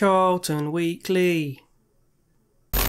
Charlton Weekly.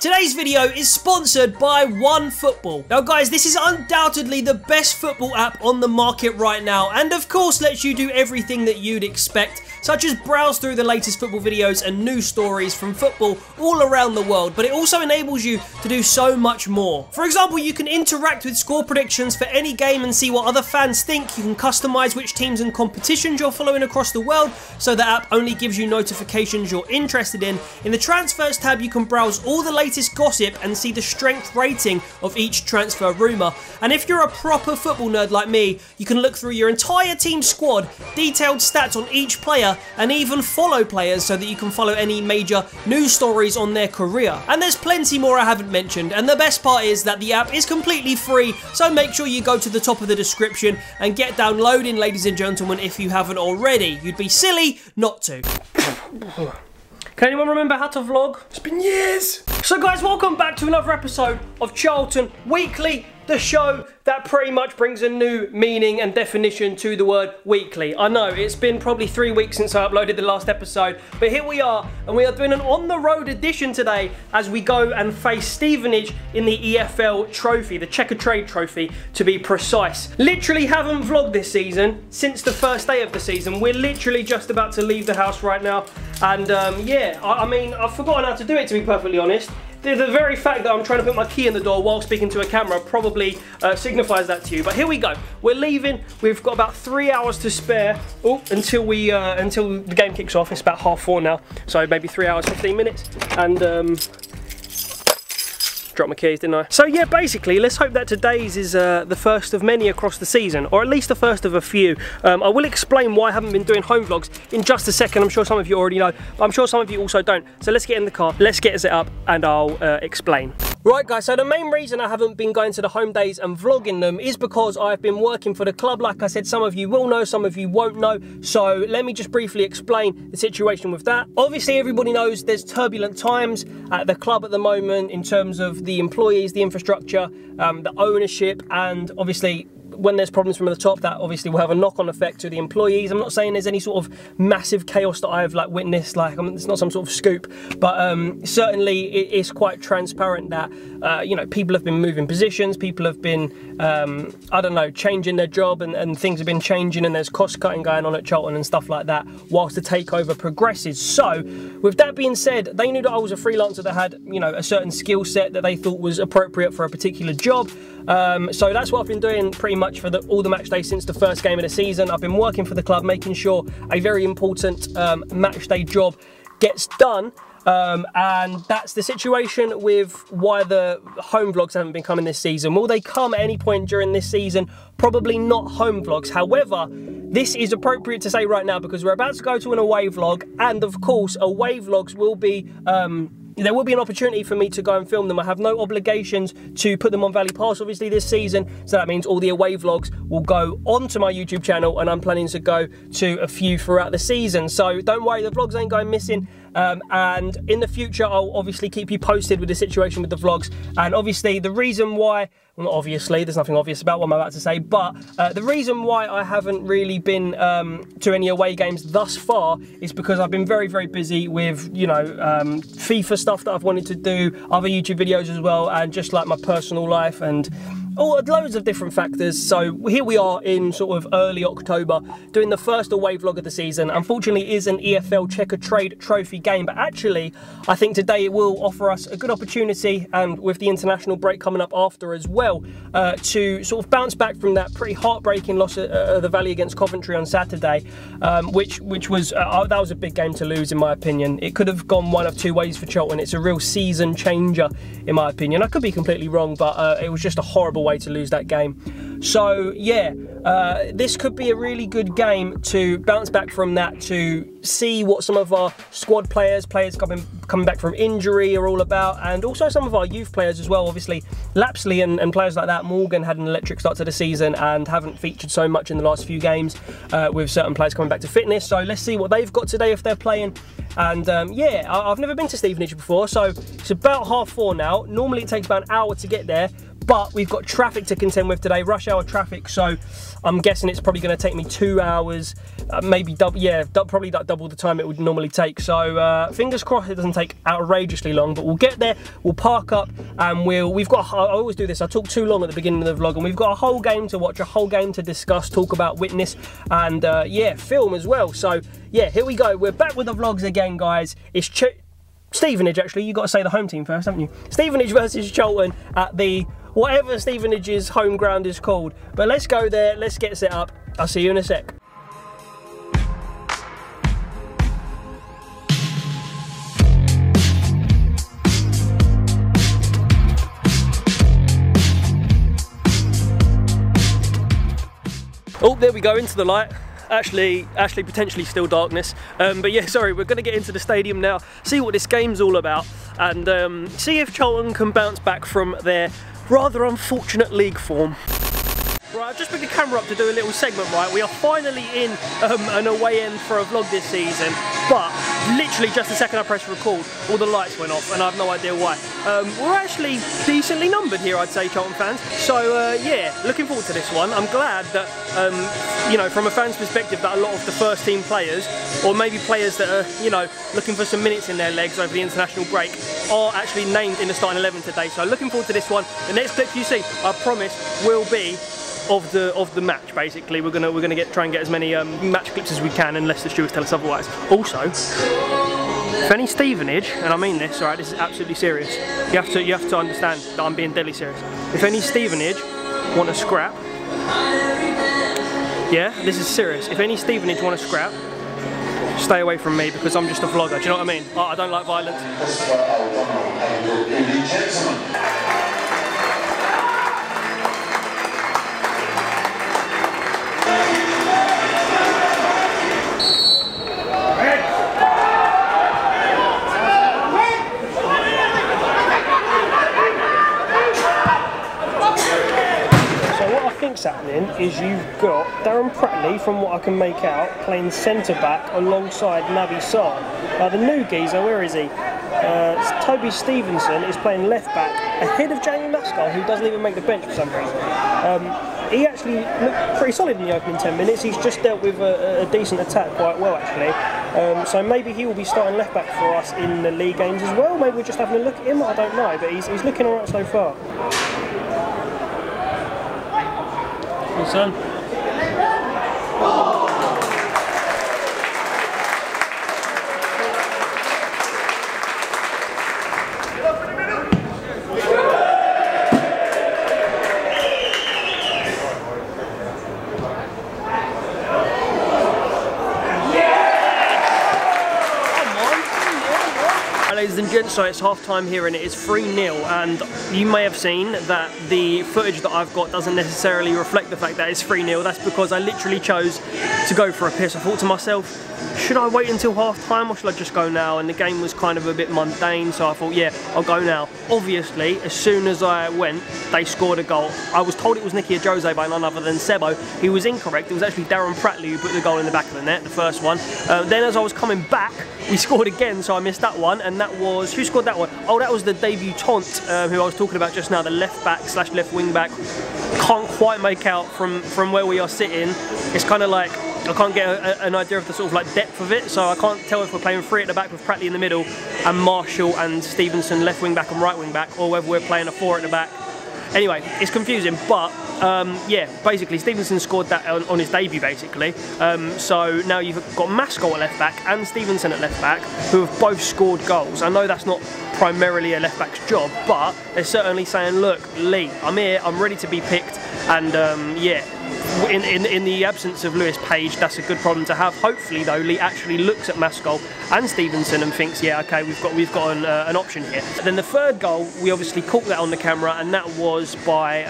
Today's video is sponsored by OneFootball. Now guys, this is undoubtedly the best football app on the market right now, and of course lets you do everything that you'd expect, such as browse through the latest football videos and news stories from football all around the world, but it also enables you to do so much more. For example, you can interact with score predictions for any game and see what other fans think. You can customize which teams and competitions you're following across the world, so the app only gives you notifications you're interested in. In the transfers tab, you can browse all the latest gossip and see the strength rating of each transfer rumour. And if you're a proper football nerd like me, you can look through your entire team squad, detailed stats on each player, and even follow players so that you can follow any major news stories on their career. And there's plenty more I haven't mentioned, and the best part is that the app is completely free, so make sure you go to the top of the description and get downloading, ladies and gentlemen, if you haven't already. You'd be silly not to. Can anyone remember how to vlog? It's been years. So guys, welcome back to another episode of Charlton Weekly, the show that pretty much brings a new meaning and definition to the word weekly. I know, it's been probably 3 weeks since I uploaded the last episode, but here we are, and we are doing an on-the-road edition today as we go and face Stevenage in the EFL trophy, the Checker Trade trophy to be precise. Literally haven't vlogged this season since the first day of the season. We're literally just about to leave the house right now, and yeah, I mean, I've forgotten how to do it, to be perfectly honest. The very fact that I'm trying to put my key in the door while speaking to a camera probably signifies that to you. But here we go. We're leaving. We've got about 3 hours to spare until the game kicks off. It's about 4:30 now, so maybe 3 hours, 15 minutes. And dropped my keys, didn't I? So yeah, basically, let's hope that today's is the first of many across the season, or at least the first of a few. I will explain why I haven't been doing home vlogs in just a second. I'm sure some of you already know, but I'm sure some of you also don't. So let's get in the car, let's get it set up, and I'll explain. Right guys, so the main reason I haven't been going to the home days and vlogging them is because I've been working for the club. Like I said, some of you will know, some of you won't know. So let me just briefly explain the situation with that. Obviously, everybody knows there's turbulent times at the club at the moment in terms of the employees, the infrastructure, the ownership, and obviously when there's problems from the top, that obviously will have a knock-on effect to the employees. I'm not saying there's any sort of massive chaos that I've like witnessed, like it's not some sort of scoop, but certainly it is quite transparent that you know, people have been moving positions, people have been I don't know, changing their job, and things have been changing, and there's cost cutting going on at Charlton and stuff like that whilst the takeover progresses. So with that being said, they knew that I was a freelancer that had, you know, a certain skill set that they thought was appropriate for a particular job. So that's what I've been doing pretty much for all the match days since the first game of the season. I've been working for the club, making sure a very important match day job gets done. And that's the situation with why the home vlogs haven't been coming this season. Will they come at any point during this season? Probably not home vlogs. However, this is appropriate to say right now because we're about to go to an away vlog, and of course away vlogs will be there will be an opportunity for me to go and film them. I have no obligations to put them on Valley Pass, obviously, this season. So that means all the away vlogs will go onto my YouTube channel, and I'm planning to go to a few throughout the season. So don't worry, the vlogs ain't going missing. And in the future, I'll obviously keep you posted with the situation with the vlogs. And obviously, the reason why, well, not obviously, there's nothing obvious about what I'm about to say, but the reason why I haven't really been to any away games thus far is because I've been very, very busy with, you know, FIFA stuff that I've wanted to do, other YouTube videos as well, and just like my personal life and loads of different factors. So here we are in sort of early October doing the first away vlog of the season. Unfortunately, it is an EFL Checker Trade trophy game, but actually I think today it will offer us a good opportunity, and with the international break coming up after as well, to sort of bounce back from that pretty heartbreaking loss at the Valley against Coventry on Saturday, which was that was a big game to lose in my opinion. It could have gone one of two ways for Charlton. It's a real season changer in my opinion. I could be completely wrong, but it was just a horrible way to lose that game. So yeah, this could be a really good game to bounce back from that, to see what some of our squad players coming back from injury are all about, and also some of our youth players as well. Obviously Lapsley and players like that. Morgan had an electric start to the season and haven't featured so much in the last few games, with certain players coming back to fitness. So let's see what they've got today if they're playing. And yeah, I've never been to Stevenage before, so it's about 4:30 now. Normally it takes about an hour to get there, but we've got traffic to contend with today, rush hour traffic, so I'm guessing it's probably going to take me 2 hours, maybe double, yeah, probably double the time it would normally take. So fingers crossed it doesn't take outrageously long, but we'll get there, we'll park up, and we've got, I always do this, I talk too long at the beginning of the vlog, and we've got a whole game to watch, a whole game to discuss, talk about, witness, and yeah, film as well. So yeah, here we go, we're back with the vlogs again, guys. It's Stevenage, actually, you got to say the home team first, haven't you? Stevenage versus Charlton at the whatever Stevenage's home ground is called. But let's go there, let's get set up. I'll see you in a sec. Oh, there we go, into the light. Actually potentially still darkness, but yeah, sorry, we're going to get into the stadium now, see what this game's all about, and see if Charlton can bounce back from their rather unfortunate league form. Right, I've just picked the camera up to do a little segment, right? We are finally in an away end for a vlog this season, but literally just the second I pressed record, all the lights went off, and I have no idea why. We're actually decently numbered here, I'd say, Charlton fans. So yeah, looking forward to this one. I'm glad that, you know, from a fan's perspective, that a lot of the first team players, or maybe players that are, you know, looking for some minutes in their legs over the international break, are actually named in the starting 11 today. So looking forward to this one. The next clip you see, I promise, will be of the match. Basically, we're gonna try and get as many match clips as we can, unless the stewards tell us otherwise. Also, if any Stevenage, and I mean this, alright, this is absolutely serious. You have to understand that I'm being deadly serious. If any Stevenage want to scrap, yeah, this is serious. If any Stevenage want to scrap, stay away from me, because I'm just a vlogger. Do you know what I mean? I don't like violence. What's happening is you've got Darren Pratley, from what I can make out, playing centre back alongside Naby Sarr. The new geezer, where is he? Toby Stevenson is playing left back ahead of Jamie Mascol, who doesn't even make the bench for some reason. He actually looked pretty solid in the opening 10 minutes. He's just dealt with a decent attack quite well, actually. So maybe he will be starting left back for us in the league games as well. Maybe we're just having a look at him, I don't know, but he's looking alright so far. Son. Ladies and gents, so it's half time here and it is 3-0, and you may have seen that the footage that I've got doesn't necessarily reflect the fact that it's 3-0. That's because I literally chose to go for a piss. I thought to myself, should I wait until half time or should I just go now? And the game was kind of a bit mundane, so I thought, yeah, I'll go now. Obviously, as soon as I went, they scored a goal. I was told it was Nicky Ajose by none other than Sebo. He was incorrect. It was actually Darren Pratley who put the goal in the back of the net, the first one. Then as I was coming back, we scored again, so I missed that one, and that was, who scored that one? Oh, that was the debutant who I was talking about just now, the left back slash left wing back. Can't quite make out from where we are sitting. It's kind of like, I can't get an idea of the sort of like depth of it, so I can't tell if we're playing 3 at the back with Pratley in the middle and Marshall and Stevenson left wing back and right wing back, or whether we're playing a 4 at the back. Anyway, it's confusing, but yeah, basically Stevenson scored that on his debut, basically. So now you've got Mascol at left back and Stevenson at left back, who have both scored goals. I know that's not primarily a left back's job, but they're certainly saying, look, Lee, I'm here, I'm ready to be picked, and yeah, in the absence of Lewis Page, that's a good problem to have. Hopefully though, Lee actually looks at Mascol and Stevenson and thinks, yeah, okay, we've got an option here. Then the third goal, we obviously caught that on the camera, and that was by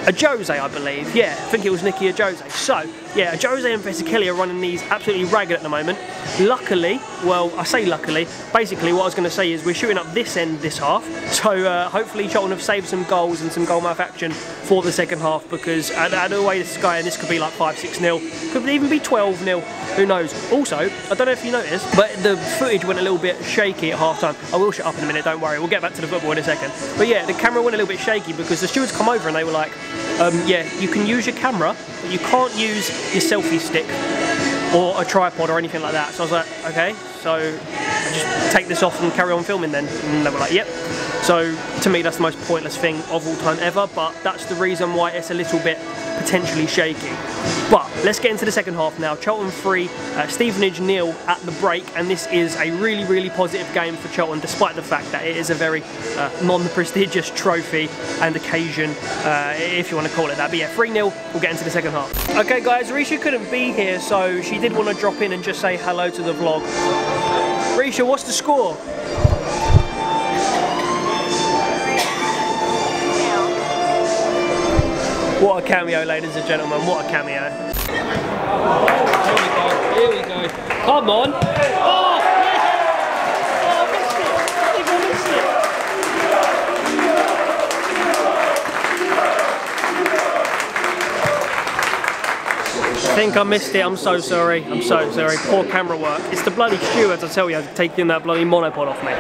Ajose, I believe. Yeah, I think it was Nicky Ajose. So yeah, Jose and Vesichelli are running these absolutely ragged at the moment. Luckily, well, I say luckily, basically what I was going to say is we're shooting up this end this half, so hopefully Charlton have saved some goals and some goal-mouth action for the second half, because at the way this is going, this could be like 5-6-0, could even be 12-0, who knows. Also, I don't know if you noticed, but the footage went a little bit shaky at half time. I will shut up in a minute, don't worry, we'll get back to the football in a second. But yeah, the camera went a little bit shaky because the stewards come over and they were like, yeah, you can use your camera, but you can't use your selfie stick or a tripod or anything like that. So I was like, okay, so I just take this off and carry on filming then? And they were like, yep. So to me, that's the most pointless thing of all time ever, but that's the reason why it's a little bit potentially shaky. But let's get into the second half now. Charlton 3, Stevenage 0 at the break, and this is a really, really positive game for Charlton, despite the fact that it is a very non-prestigious trophy and occasion, if you want to call it that. But yeah, 3-0, we'll get into the second half. Okay guys, Risha couldn't be here, so she did want to drop in and just say hello to the vlog. Risha, what's the score? What a cameo, ladies and gentlemen, what a cameo. Here we go. Come on. Oh, yes! Oh, I missed it. I think I missed it. I think I missed it, I'm so sorry. I'm so sorry. Poor camera work. It's the bloody stewards, I tell you, taking that bloody monopod off me.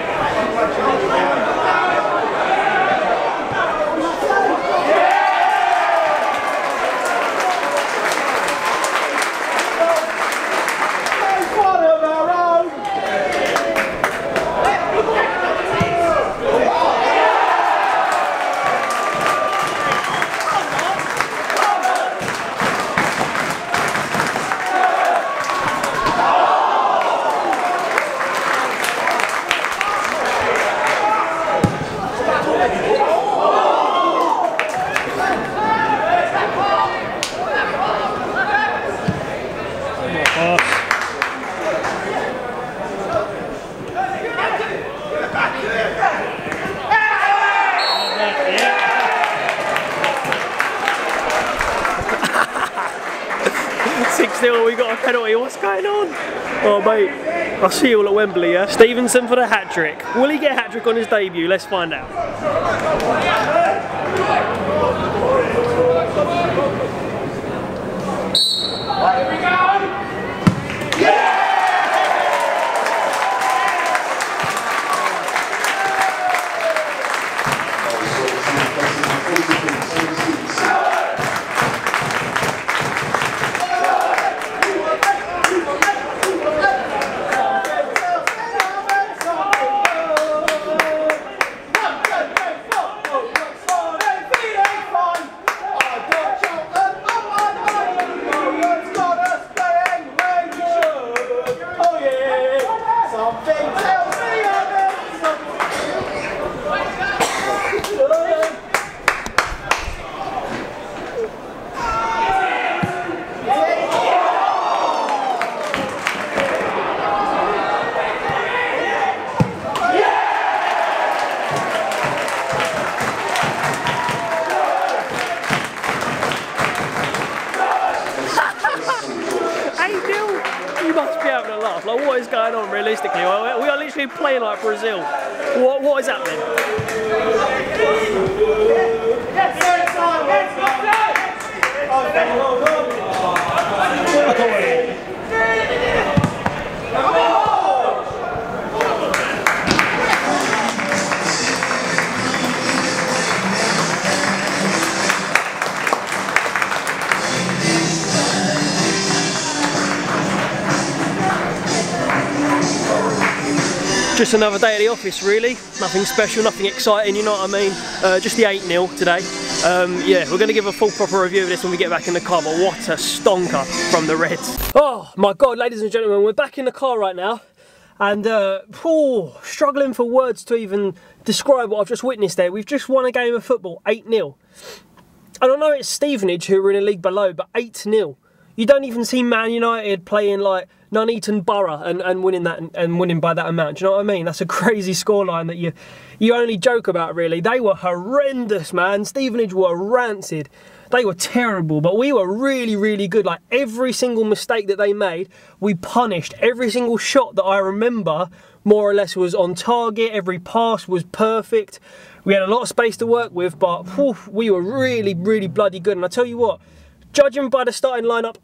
We got a penalty, what's going on? Oh mate, I'll see you all at Wembley, yeah? Stevenson for the hat-trick. Will he get a hat-trick on his debut? Let's find out. Here we go! Yeah! Like, what is going on realistically? We are literally playing like Brazil. What is happening? Just another day at the office really, nothing special, nothing exciting, you know what I mean, just the 8-0 today. Yeah, we're going to give a full proper review of this when we get back in the car, but what a stonker from the Reds. Oh my god, ladies and gentlemen, we're back in the car right now, and struggling for words to even describe what I've just witnessed there. We've just won a game of football, 8-0. And I know it's Stevenage who are in a league below, but 8-0. You don't even see Man United playing like Nuneaton Borough and winning that and winning by that amount. Do you know what I mean? That's a crazy scoreline that you only joke about, really. They were horrendous, man. Stevenage were rancid. They were terrible, but we were really, really good. Like, every single mistake that they made, we punished. Every single shot that I remember, more or less, was on target. Every pass was perfect. We had a lot of space to work with, but whew, we were really, really bloody good. And I tell you what, judging by the starting lineup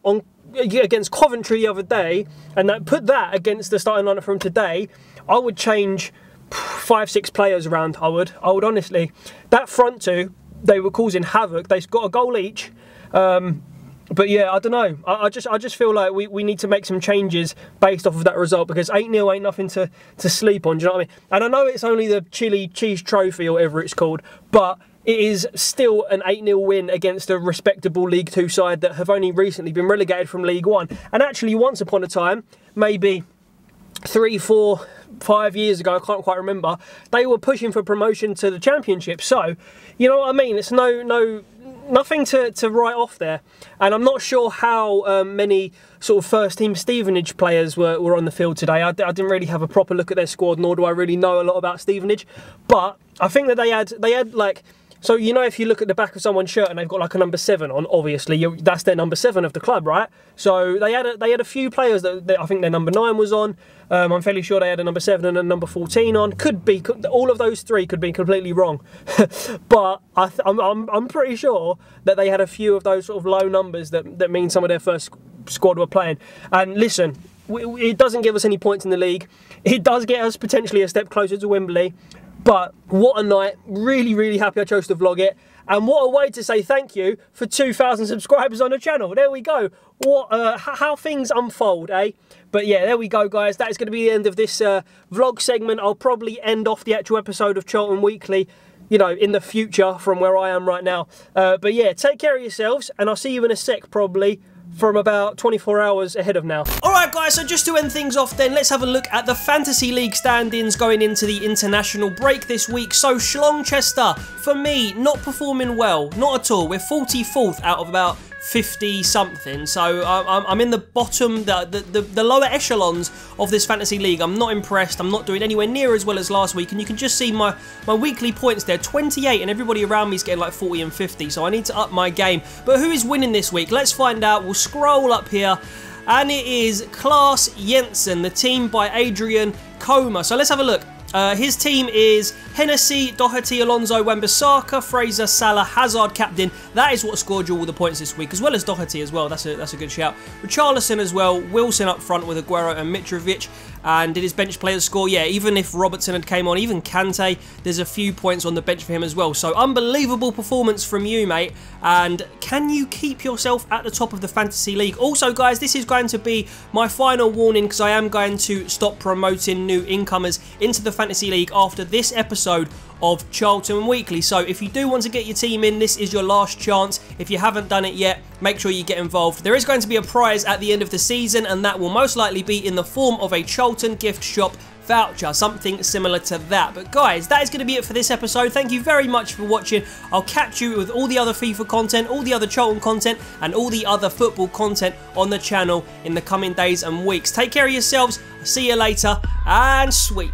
against Coventry the other day, and put that against the starting lineup from today, I would change 5-6 players around. I would honestly. That front two, they were causing havoc. They've got a goal each. But yeah, I don't know. I just feel like we need to make some changes based off of that result, because 8-0 ain't nothing to sleep on. Do you know what I mean? And I know it's only the Chili Cheese Trophy or whatever it's called, but it is still an 8-0 win against a respectable League 2 side that have only recently been relegated from League 1. And actually, once upon a time, maybe 3, 4, 5 years ago, I can't quite remember, they were pushing for promotion to the Championship. So, you know what I mean? It's nothing to write off there. And I'm not sure how many sort of first-team Stevenage players were on the field today. I didn't really have a proper look at their squad, nor do I really know a lot about Stevenage. But I think that they had like... So, you know, if you look at the back of someone's shirt and they've got like a number 7 on, obviously that's their number 7 of the club, right? So they had a few players that I think their number 9 was on. I'm fairly sure they had a number 7 and a number 14 on. All of those three could be completely wrong, but I'm pretty sure that they had a few of those sort of low numbers that mean some of their first squad were playing. And listen, it doesn't give us any points in the league. It does get us potentially a step closer to Wembley. But what a night. Really, really happy I chose to vlog it. And what a way to say thank you for 2,000 subscribers on the channel. There we go. What how things unfold, eh? But yeah, there we go, guys. That is going to be the end of this vlog segment. I'll probably end off the actual episode of Charlton Weekly, you know, in the future from where I am right now. But yeah, take care of yourselves, and I'll see you in a sec, probably, from about 24 hours ahead of now. Alright guys, so just to end things off then, let's have a look at the Fantasy League stand-ins going into the international break this week. So Schlongchester, for me, not performing well, not at all. We're 44th out of about 50 something, so I'm in the bottom, the lower echelons of this fantasy league. I'm not impressed. I'm not doing anywhere near as well as last week, and you can just see my weekly points there, 28, and everybody around me is getting like 40 and 50, so I need to up my game. But who is winning this week? Let's find out. We'll scroll up here, and it is Klaas Jensen, the team by Adrian Coma. So let's have a look. His team is Hennessy, Doherty, Alonso, Wan-Bissaka, Fraser, Salah, Hazard, captain. That is what scored you all the points this week, as well as Doherty as well. That's a good shout. Richarlison as well, Wilson up front with Aguero and Mitrovic. And did his bench players score? Yeah, even if Robertson had came on, even Kante, there's a few points on the bench for him as well. So unbelievable performance from you, mate. And can you keep yourself at the top of the Fantasy League? Also, guys, this is going to be my final warning, because I am going to stop promoting new incomers into the Fantasy League after this episode of Charlton Weekly. So if you do want to get your team in, this is your last chance. If you haven't done it yet, make sure you get involved. There is going to be a prize at the end of the season, and that will most likely be in the form of a Charlton gift shop voucher, something similar to that. But guys, that is going to be it for this episode. Thank you very much for watching. I'll catch you with all the other FIFA content, all the other Charlton content, and all the other football content on the channel in the coming days and weeks. Take care of yourselves. I'll see you later, and sweet.